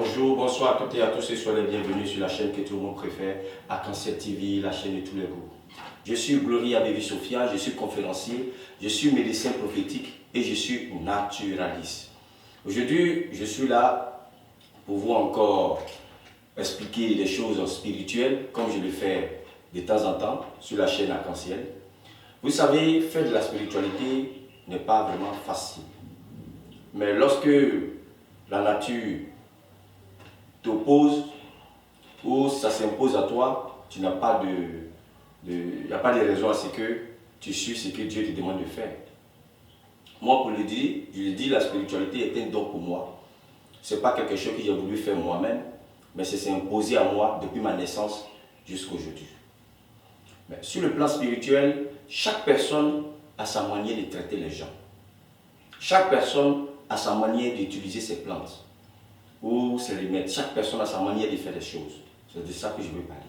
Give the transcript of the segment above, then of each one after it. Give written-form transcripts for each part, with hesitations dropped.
Bonjour, bonsoir à toutes et à tous et soyez les bienvenus sur la chaîne que tout le monde préfère, Arc-en-Ciel TV, la chaîne de tous les goûts. Je suis Gloria Baby Sophia, je suis conférencier, je suis médecin prophétique et je suis naturaliste. Aujourd'hui, je suis là pour vous encore expliquer des choses spirituelles comme je le fais de temps en temps sur la chaîne Arc-en-Ciel. Vous savez, faire de la spiritualité n'est pas vraiment facile. Mais lorsque la nature t'oppose ou ça s'impose à toi, tu n'as pas il n'y a pas de raison à ce que tu suives ce que Dieu te demande de faire. Moi, pour le dire, je le dis, la spiritualité est un don pour moi. Ce n'est pas quelque chose que j'ai voulu faire moi-même, mais c'est imposé à moi depuis ma naissance jusqu'à aujourd'hui. Mais sur le plan spirituel, chaque personne a sa manière de traiter les gens. Chaque personne a sa manière d'utiliser ses plantes ou ses remèdes. Chaque personne a sa manière de faire les choses. C'est de ça que je veux parler.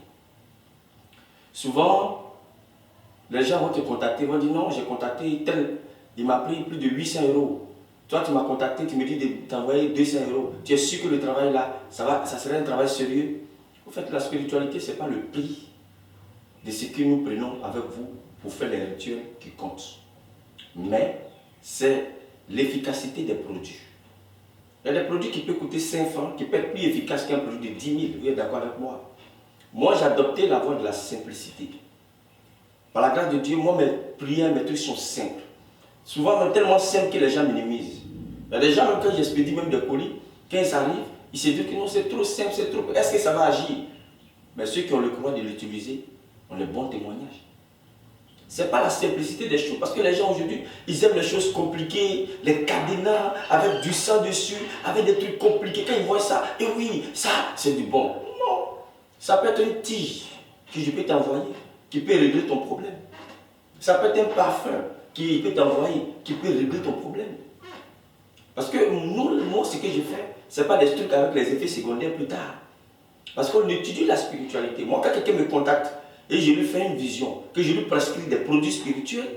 Souvent, les gens vont te contacter, vont dire non, j'ai contacté tel, il m'a pris plus de 800 €. Toi, tu m'as contacté, tu me dis de t'envoyer 200 €. Tu es sûr que le travail là, ça serait un travail sérieux? En fait, la spiritualité, ce n'est pas le prix de ce que nous prenons avec vous pour faire les rituels qui comptent. Mais c'est l'efficacité des produits. Il y a des produits qui peuvent coûter 5 francs, qui peuvent être plus efficaces qu'un produit de 10 000. Vous êtes d'accord avec moi? Moi, j'ai adopté la voie de la simplicité. Par la grâce de Dieu, moi, mes prières, mes trucs sont simples. Souvent, même tellement simples que les gens minimisent. Il y a des gens, même quand j'expédie même des colis, quand ils arrivent, ils se disent que non, c'est trop simple, c'est trop... Est-ce que ça va agir? Mais ceux qui ont le courage de l'utiliser ont les bons témoignages. Ce n'est pas la simplicité des choses, parce que les gens aujourd'hui, ils aiment les choses compliquées, les cadenas, avec du sang dessus, avec des trucs compliqués. Quand ils voient ça, et oui, ça, c'est du bon. Non, ça peut être une tige que je peux t'envoyer, qui peut régler ton problème. Ça peut être un parfum qui peut t'envoyer, qui peut régler ton problème. Parce que moi, ce que je fais, ce n'est pas des trucs avec les effets secondaires plus tard. Parce qu'on étudie la spiritualité. Moi, quand quelqu'un me contacte, et je lui fais une vision, que je lui prescris des produits spirituels,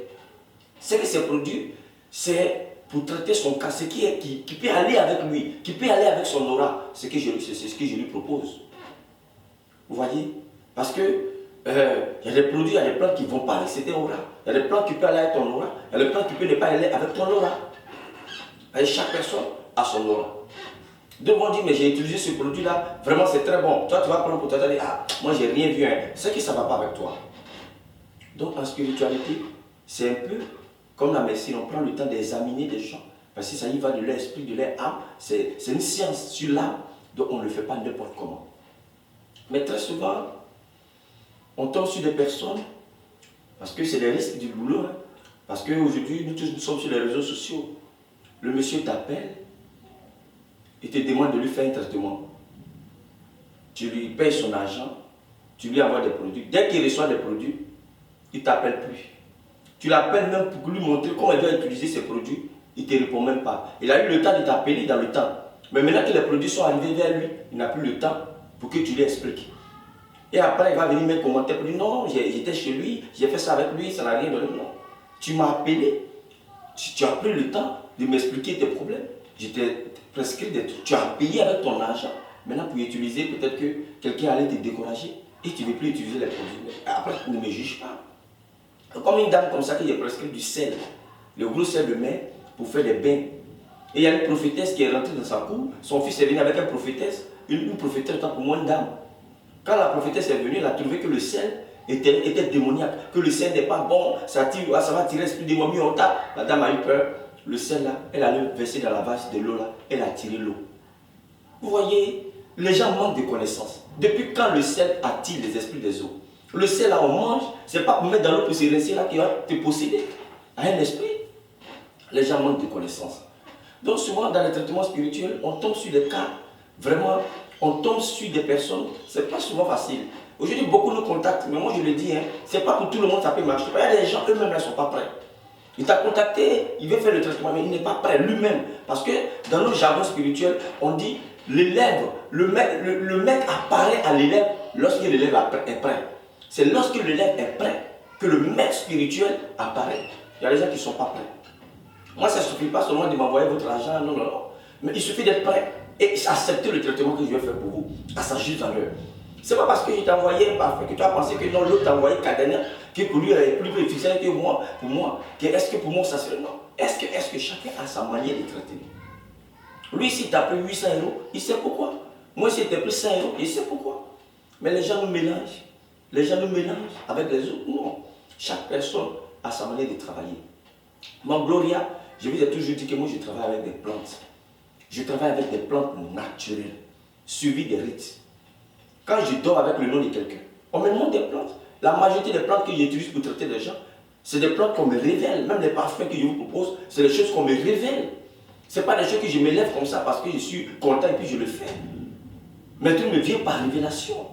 c'est que ces produits, c'est pour traiter son cas, ce qui peut aller avec lui, qui peut aller avec son aura, c'est ce que je lui propose. Vous voyez? Parce que il y a des produits, il y a des plantes qui ne vont pas avec cette aura. Il y a des plantes qui peuvent aller avec ton aura, il y a des plantes qui peuvent ne pas aller avec ton aura. Et chaque personne a son aura. Deux vont dire, mais j'ai utilisé ce produit-là, vraiment c'est très bon. Toi, tu vas prendre pour toi, tu vas dire, ah, moi j'ai rien vu, hein. C'est que ça ne va pas avec toi. Donc en spiritualité, c'est un peu comme la médecine, on prend le temps d'examiner des gens. Parce que ça y va de leur esprit, de leur âme. C'est une science sur l'âme, donc on ne le fait pas n'importe comment. Mais très souvent, on tombe sur des personnes, parce que c'est les risques du boulot, hein. Parce qu'aujourd'hui, nous tous nous sommes sur les réseaux sociaux. Le monsieur t'appelle, il te demande de lui faire un traitement. Tu lui payes son argent, tu lui envoies des produits. Dès qu'il reçoit des produits, il ne t'appelle plus. Tu l'appelles même pour lui montrer comment il doit utiliser ses produits, il ne te répond même pas. Il a eu le temps de t'appeler dans le temps. Mais maintenant que les produits sont arrivés vers lui, il n'a plus le temps pour que tu lui expliques. Et après, il va venir me commenter pour dire non, j'étais chez lui, j'ai fait ça avec lui, ça n'a rien donné. Non. Tu m'as appelé, tu as pris le temps de m'expliquer tes problèmes. Je t'ai prescrit des trucs. Tu as payé avec ton argent. Maintenant, pour utiliser, peut-être que quelqu'un allait te décourager et tu ne veux plus utiliser les produits. Après, ne me juge pas. Comme une dame comme ça qui a prescrit du sel, le gros sel de mer pour faire des bains. Et il y a une prophétesse qui est rentrée dans sa cour. Son fils est venu avec une prophétesse. Une prophétesse autant pour moi une dame. Quand la prophétesse est venue, elle a trouvé que le sel était démoniaque. Que le sel n'est pas bon, ça va tirer l'esprit démoniaque en tas. La dame a eu peur. Le sel là, elle a versé dans la vache de l'eau là, elle a tiré l'eau. Vous voyez, les gens manquent de connaissances. Depuis quand le sel attire les esprits des eaux? Le sel là, on mange, c'est pas pour mettre dans l'eau pour se rincer là qui va te posséder à un esprit. Les gens manquent de connaissances. Donc souvent dans les traitements spirituels, on tombe sur des cas, vraiment, on tombe sur des personnes, c'est pas souvent facile. Aujourd'hui, beaucoup nous contactent, mais moi je le dis, hein, c'est pas pour tout le monde ça peut marcher. Il y a des gens eux-mêmes ne sont pas prêts. Il t'a contacté, il veut faire le traitement, mais il n'est pas prêt lui-même. Parce que dans nos jargon spirituel, on dit l'élève, le maître apparaît à l'élève lorsque l'élève est prêt. C'est lorsque l'élève est prêt que le maître spirituel apparaît. Il y a des gens qui ne sont pas prêts. Moi, ça ne suffit pas seulement de m'envoyer votre argent, non, non, non. Mais il suffit d'être prêt. et accepter le traitement que je vais faire pour vous, à sa juste valeur. Ce n'est pas parce que je t'ai envoyé un parfum que tu as pensé que non, l'autre t'a envoyé Cadena, que pour lui est plus efficient que moi, pour moi. Est-ce que pour moi ça serait non? Est-ce que chacun a sa manière de traiter? Lui, s'il t'a pris 800 €, il sait pourquoi. Moi, s'il t'a pris 100 €, il sait pourquoi. Mais les gens nous mélangent. Les gens nous mélangent avec les autres. Non. Chaque personne a sa manière de travailler. Mon Gloria, je vous ai toujours dit que moi, je travaille avec des plantes. Je travaille avec des plantes naturelles, suivies des rites. Quand je dors avec le nom de quelqu'un, on me demande des plantes. La majorité des plantes que j'utilise pour traiter les gens, c'est des plantes qu'on me révèle. Même les parfums que je vous propose, c'est des choses qu'on me révèle. Ce n'est pas des choses que je me lève comme ça parce que je suis content et puis je le fais. Mais tout me vient par révélation.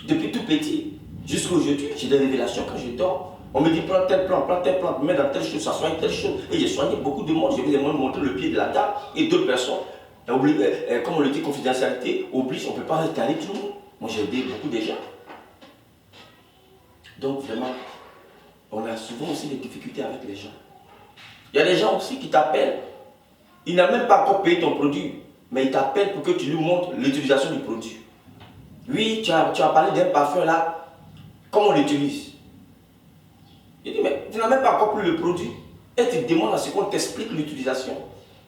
Depuis tout petit, jusqu'à aujourd'hui, j'ai des révélations quand je dors. On me dit prends telle plante, mets dans telle chose, ça soigne telle chose. Et j'ai soigné beaucoup de monde. Je vous ai montré le pied de la table et d'autres personnes. Comme on le dit, confidentialité oblige, on ne peut pas étaler tout le monde. Moi j'ai aidé beaucoup de gens. Donc vraiment, on a souvent aussi des difficultés avec les gens. Il y a des gens aussi qui t'appellent. Il n'a même pas encore payé ton produit, mais il t'appelle pour que tu lui montres l'utilisation du produit. Oui, tu as parlé d'un parfum là, comment on l'utilise? Il dit, mais tu n'as même pas encore pris le produit et tu demandes à ce qu'on t'explique l'utilisation.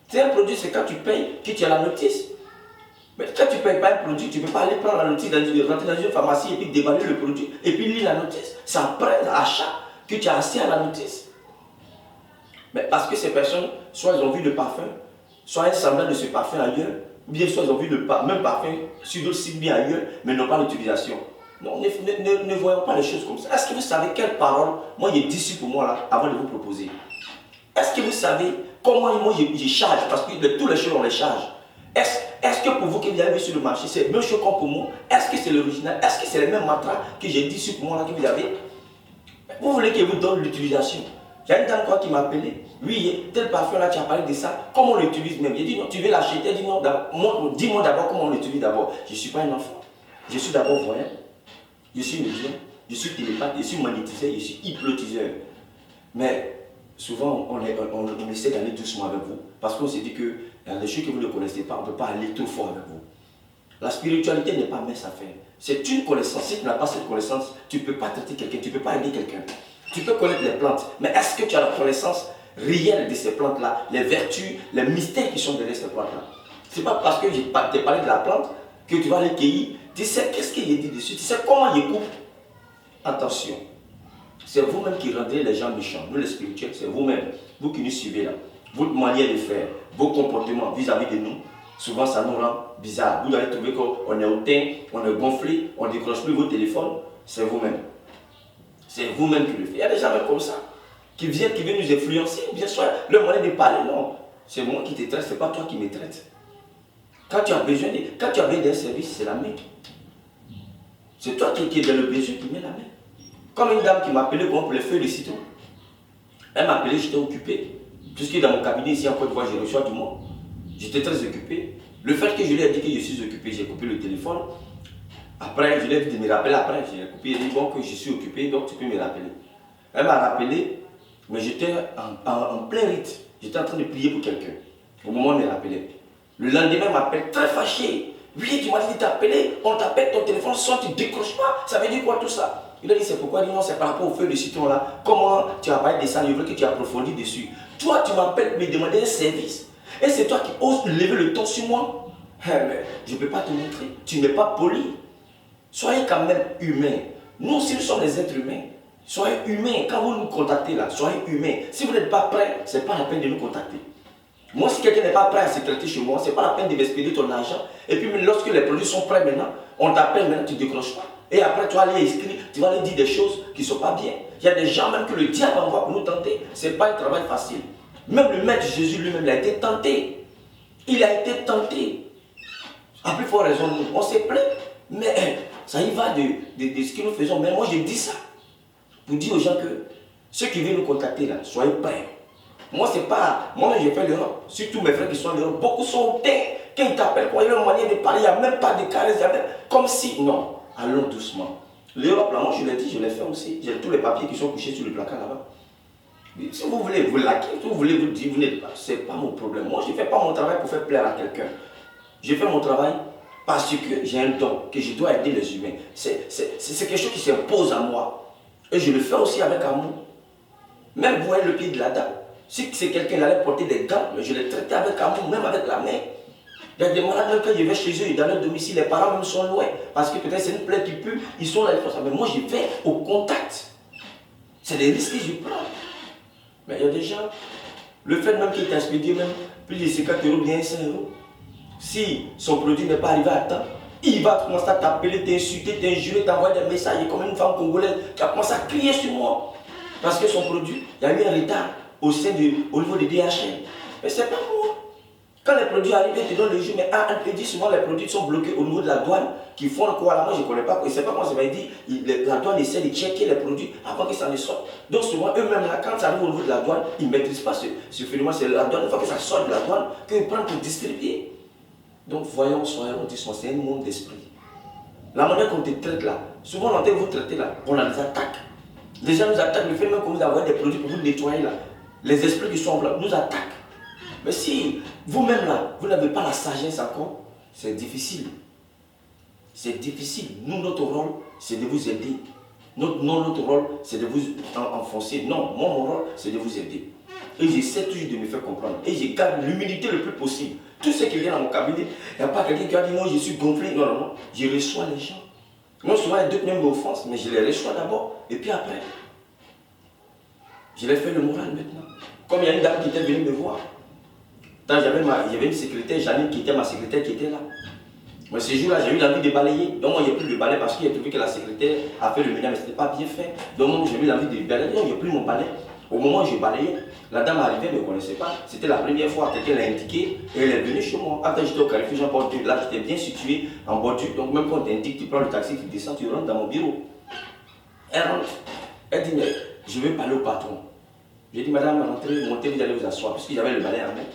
C'est un produit, c'est quand tu payes que tu as la notice. Mais quand tu ne payes pas un produit, tu ne peux pas aller prendre la notice, rentrer dans une pharmacie et puis déballer le produit et puis lire la notice. Ça prend achat que tu as accès à la notice. Mais parce que ces personnes, soit ils ont vu le parfum, soit un semblant de ce parfum ailleurs, ou bien soit ils ont vu le même parfum sur d'autres sites bien ailleurs, mais n'ont pas l'utilisation. Non, ne voyons pas les choses comme ça. Est-ce que vous savez quelles paroles, moi j'ai dit ici pour moi là, avant de vous proposer? Est-ce que vous savez comment moi je charge? Parce que tous les choses on les charge. Est-ce que pour vous que vous avez vu sur le marché, c'est le même choquant pour moi? Est-ce que c'est l'original? Est-ce que c'est les mêmes mantras que j'ai dit ici pour moi là que vous avez? Vous voulez que je vous donne l'utilisation? Il y a une dame qui m'a appelé. Oui, tel parfum là, tu as parlé de ça. Comment on l'utilise même? J'ai dit non, tu veux l'acheter? Elle dit non, dis-moi d'abord comment on l'utilise d'abord. Je ne suis pas un enfant. Je suis d'abord voyant. Je suis médium. Je suis télépathe. Je suis magnétiseur. Je suis hypnotiseur. Mais souvent, on essaie d'aller doucement avec vous. Parce qu'on s'est dit que les choses que vous ne connaissez pas, on ne peut pas aller trop fort avec vous. La spiritualité n'est pas mince à faire. C'est une connaissance. Si tu n'as pas cette connaissance, tu ne peux pas traiter quelqu'un. Tu ne peux pas aider quelqu'un. Tu peux connaître les plantes, mais est-ce que tu as la connaissance réelle de ces plantes-là, les vertus, les mystères qui sont derrière ces plantes-là? Ce n'est pas parce que je t'ai parlé de la plante que tu vas aller cueillir. Tu sais qu'est-ce qu'il est dit dessus, tu sais comment il coupe. Attention, c'est vous-même qui rendez les gens méchants. Nous les spirituels, c'est vous-même, vous qui nous suivez là. Votre manière de faire, vos comportements vis-à-vis de nous, souvent ça nous rend bizarre. Vous allez trouver qu'on est hautain, on est gonflé, on ne décroche plus vos téléphones, c'est vous-même. C'est vous-même qui le faites. Il y a des gens même comme ça, qui viennent nous influencer, bien sûr, le moyen de parler, non. C'est moi qui te traite, ce n'est pas toi qui me traite. Quand tu as besoin d'un service, c'est la main. C'est toi qui es dans le besoin qui met la main. Comme une dame qui m'a appelé pour les feuilles de citron. Elle m'a appelé, j'étais occupé. Puisque dans mon cabinet ici en Côte d'Ivoire, je reçois du monde. J'étais très occupé. Le fait que je lui ai dit que je suis occupé, j'ai coupé le téléphone. Après, je lui ai dit de me rappeler après. J'ai coupé, il dit bon que je suis occupé, donc tu peux me rappeler. Elle m'a rappelé, mais j'étais en plein rite. J'étais en train de prier pour quelqu'un. Au moment où elle me rappelait. Le lendemain, elle m'appelle très fâché. Oui, tu m'as dit de t'appeler, on t'appelle, ton téléphone sonne, tu ne décroches pas. Ça veut dire quoi tout ça? Il a dit c'est pourquoi? Il dit non, c'est par rapport aux feuilles de citron là. Comment tu as parlé de ça? Je veux que tu approfondis dessus. Toi, tu m'appelles me demander un service. Et c'est toi qui oses lever le ton sur moi. Mais je ne peux pas te montrer. Tu n'es pas poli. Soyez quand même humain. Nous aussi, nous sommes des êtres humains. Soyez humains. Quand vous nous contactez là, soyez humains. Si vous n'êtes pas prêt, ce n'est pas la peine de nous contacter. Moi, si quelqu'un n'est pas prêt à se traiter chez moi, ce n'est pas la peine de m'expédier ton argent. Et puis, lorsque les produits sont prêts maintenant, on t'appelle maintenant, tu ne décroches pas. Et après, tu vas aller écrire, tu vas aller dire des choses qui ne sont pas bien. Il y a des gens même que le diable envoie pour nous tenter. Ce n'est pas un travail facile. Même le maître Jésus lui-même, il a été tenté. Il a été tenté. À plus forte raison, nous, on s'est plaint. Mais ça y va de ce que nous faisons. Mais moi, je dis ça pour dire aux gens que ceux qui viennent nous contacter là, soyez prêts. Moi, c'est pas. Moi, j'ai fait l'Europe. Surtout mes frères qui sont en Europe, beaucoup sont hautains. Quand ils t'appellent, quand il y a une manière de parler, il n'y a même pas de caresse, comme si. Non, allons doucement. L'Europe, là, moi, je l'ai dit, je l'ai fait aussi. J'ai tous les papiers qui sont couchés sur le placard là-bas. Si vous voulez vous laquer, si vous voulez vous dire, vous n'êtes pas, c'est pas mon problème. Moi, je ne fais pas mon travail pour faire plaire à quelqu'un. Je fais mon travail parce que j'ai un don, que je dois aider les humains. C'est quelque chose qui s'impose à moi. Et je le fais aussi avec amour. Même vous voyez le pied de la dame. Si c'est quelqu'un qui allait porter des gants, mais je l'ai traité avec amour, même avec la main. Il y a des malades, même quand je vais chez eux, dans leur domicile, les parents même sont loin. Parce que peut-être c'est une plaie qui pue, ils sont là, ils font ça. Mais moi, je vais au contact. C'est des risques que je prends. Mais il y a des gens, le fait même qu'il t'inspire même plus de 50 euros, bien 5 euros. Si son produit n'est pas arrivé à temps, il va commencer à t'appeler, t'insulter, t'injurer, t'envoyer des messages. Et comme une femme congolaise qui a commencé à crier sur moi. Parce que son produit, il y a eu un retard au niveau de DHL. Mais c'est pas moi. Quand les produits arrivent, ils te donnent le jour, mais elle peut dire souvent les produits sont bloqués au niveau de la douane, qui font quoi là, moi je ne connais pas, et c'est pas moi, ça m'a dit, la douane essaie de checker les produits avant qu'ils s'en sortent. Donc souvent eux-mêmes là, quand ça arrive au niveau de la douane, ils ne maîtrisent pas ce phénomène, c'est la douane, une fois que ça sort de la douane, qu'ils prennent pour distribuer. Donc voyons, soyons doucement, c'est un monde d'esprit. La manière qu'on te traite là, souvent on entend vous traiter là, on a des attaques. Les gens nous attaquent, le fait même que vous avez des produits pour vous nettoyer là. Les esprits qui sont blancs nous attaquent. Mais si vous-même là, vous n'avez pas la sagesse encore, c'est difficile. C'est difficile. Nous, notre rôle, c'est de vous aider. Notre rôle, c'est de vous enfoncer. Non, mon rôle, c'est de vous aider. Et j'essaie toujours de me faire comprendre. Et je garde l'humilité le plus possible. Tout ce qui vient dans mon cabinet, il n'y a pas quelqu'un qui a dit non, je suis gonflé. Non, non, non. Je reçois les gens. Moi, souvent, il y a d'autres même m'offensent, mais je les reçois d'abord. Et puis après, je les fais le moral maintenant. Comme il y a une dame qui était venue me voir. J'avais une secrétaire, Janine, qui était ma secrétaire, qui était là. Mais ce jour-là, j'ai eu l'envie de balayer. Donc moi, j'ai plus de balai parce qu'il a trouvé que la secrétaire a fait le ménage, mais ce n'était pas bien fait. Donc moi, j'ai eu l'envie de balayer. Donc j'ai pris mon balai. Au moment où je balayais, la dame arrivait, elle ne me connaissait pas. C'était la première fois, quelqu'un l'a indiqué et elle est venue chez moi. Après, j'étais au Carrefour Jean bordure. Là, j'étais bien situé en bordure. Donc même quand on t'indique, tu prends le taxi, tu descends, tu rentres dans mon bureau. Elle rentre. Elle dit, mais je veux parler au patron. J'ai dit, madame, rentrez, montez, vous allez vous asseoir, puisque j'avais le balai en main.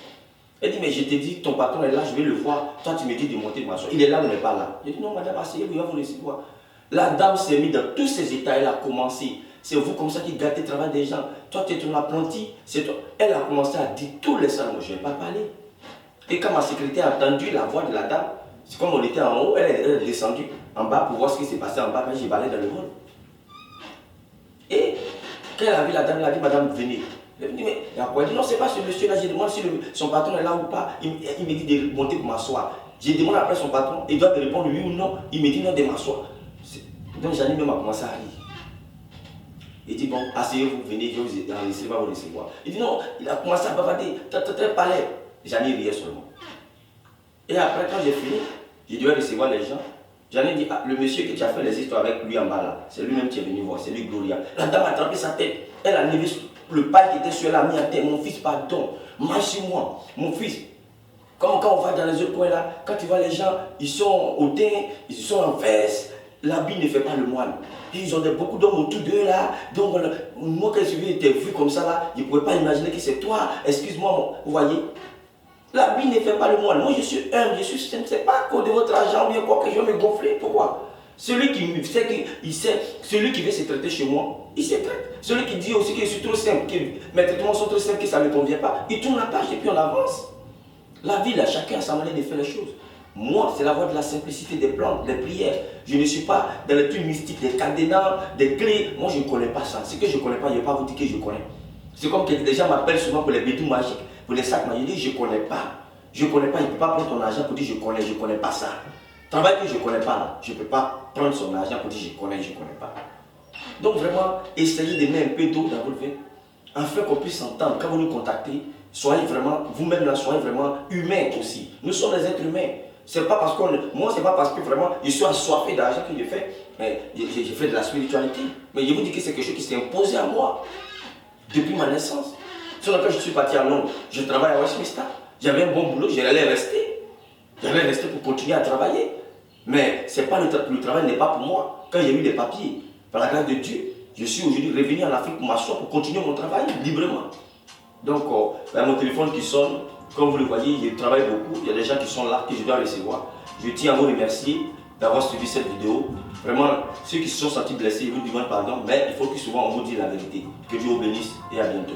Elle dit, mais je t'ai dit, ton patron est là, je vais le voir. Toi, tu me dis de monter, de m'asseoir. Il est là, il n'est pas là. J'ai dit, non, madame, asseyez-vous, il va vous laisser voir. La dame s'est mise dans tous ces états, elle a commencé. C'est vous comme ça qui gâtez le travail des gens. Toi, tu es ton apprenti, c'est toi. Elle a commencé à dire tous les salons, je ne vais pas parler. Et quand ma secrétaire a entendu la voix de la dame, c'est comme on était en haut, elle est descendue en bas pour voir ce qui s'est passé en bas, mais j'ai balayé dans le hall. Et quand elle a vu la dame, elle a dit, madame, venez. Elle me dit, mais il y a quoi? Elle dit, non, c'est pas ce monsieur-là, j'ai demandé si son patron est là ou pas. Il me dit de monter pour m'asseoir. J'ai demandé après son patron, il doit me répondre oui ou non. Il me dit non, de m'asseoir. Donc Janine même a commencé à rire. Il dit, bon, asseyez-vous, venez, je vais vous recevoir. Il dit, non, il a commencé à bavarder, palais. Janine riait seulement. Et après, quand j'ai fini, je devais recevoir les gens. Janine dit, ah, le monsieur que tu as fait les histoires avec lui en bas là, c'est lui-même qui est venu voir, c'est lui Gloria. La dame a attrapé sa tête, elle a levé le paille qui était sur elle, a mis à terre. Mon fils, pardon, marche sur moi, mon fils. Comme quand on va dans les autres coins là, quand tu vois les gens, ils sont hautains, ils sont en veste, l'habit ne fait pas le moine. Et ils ont beaucoup d'hommes autour d'eux là. Donc moi quand je t'ai vu comme ça là, je ne pouvais pas imaginer que c'est toi. Excuse-moi, vous voyez. L'habit ne fait pas le moine. Moi je suis humble, je suis simple. C'est pas à cause de votre argent ou bien quoi que je vais me gonfler. Pourquoi? Celui qui sait qu'il sait, celui qui veut se traiter chez moi, il se traite. Celui qui dit aussi que je suis trop simple, que mes traitements sont trop simples, que ça ne me convient pas, il tourne la page et puis on avance. La vie, là, chacun a sa manière de faire les choses. Moi, c'est la voie de la simplicité des plantes, des prières. Je ne suis pas dans les trucs mystiques, des cadenas, des clés. Moi, je ne connais pas ça. Ce que je ne connais pas, je ne vais pas vous dire que je connais. C'est comme que les gens m'appellent souvent pour les bédous magiques, pour les sacs magiques. Je dis, je ne connais pas. Je ne connais pas. Il ne peut pas prendre ton argent pour dire, je ne connais pas ça. Travail que je ne connais pas, là. Je ne peux pas prendre son argent pour dire, je ne connais pas. Donc, vraiment, essayez de mettre un peu d'eau dans votre veine, afin qu'on puisse s'entendre. Quand vous nous contactez, soyez vraiment, vous-même là, soyez vraiment humains aussi. Nous sommes des êtres humains. C'est pas parce qu'on, moi, c'est pas parce que vraiment je suis assoiffé d'argent que je fais de la spiritualité. Mais je vous dis que c'est quelque chose qui s'est imposé à moi depuis ma naissance. Sinon, quand je suis parti à Londres, je travaille à Westminster. J'avais un bon boulot, j'allais rester. J'allais rester pour continuer à travailler. Mais c'est pas le travail n'est pas pour moi. Quand j'ai eu les papiers, par la grâce de Dieu, je suis aujourd'hui revenu en Afrique pour m'asseoir, pour continuer mon travail librement. Donc, mon téléphone qui sonne, comme vous le voyez, je travaille beaucoup. Il y a des gens qui sont là, que je dois recevoir. Je tiens à vous remercier d'avoir suivi cette vidéo. Vraiment, ceux qui se sont sentis blessés, je vous demande pardon, mais il faut que souvent on vous dise la vérité. Que Dieu vous bénisse et à bientôt.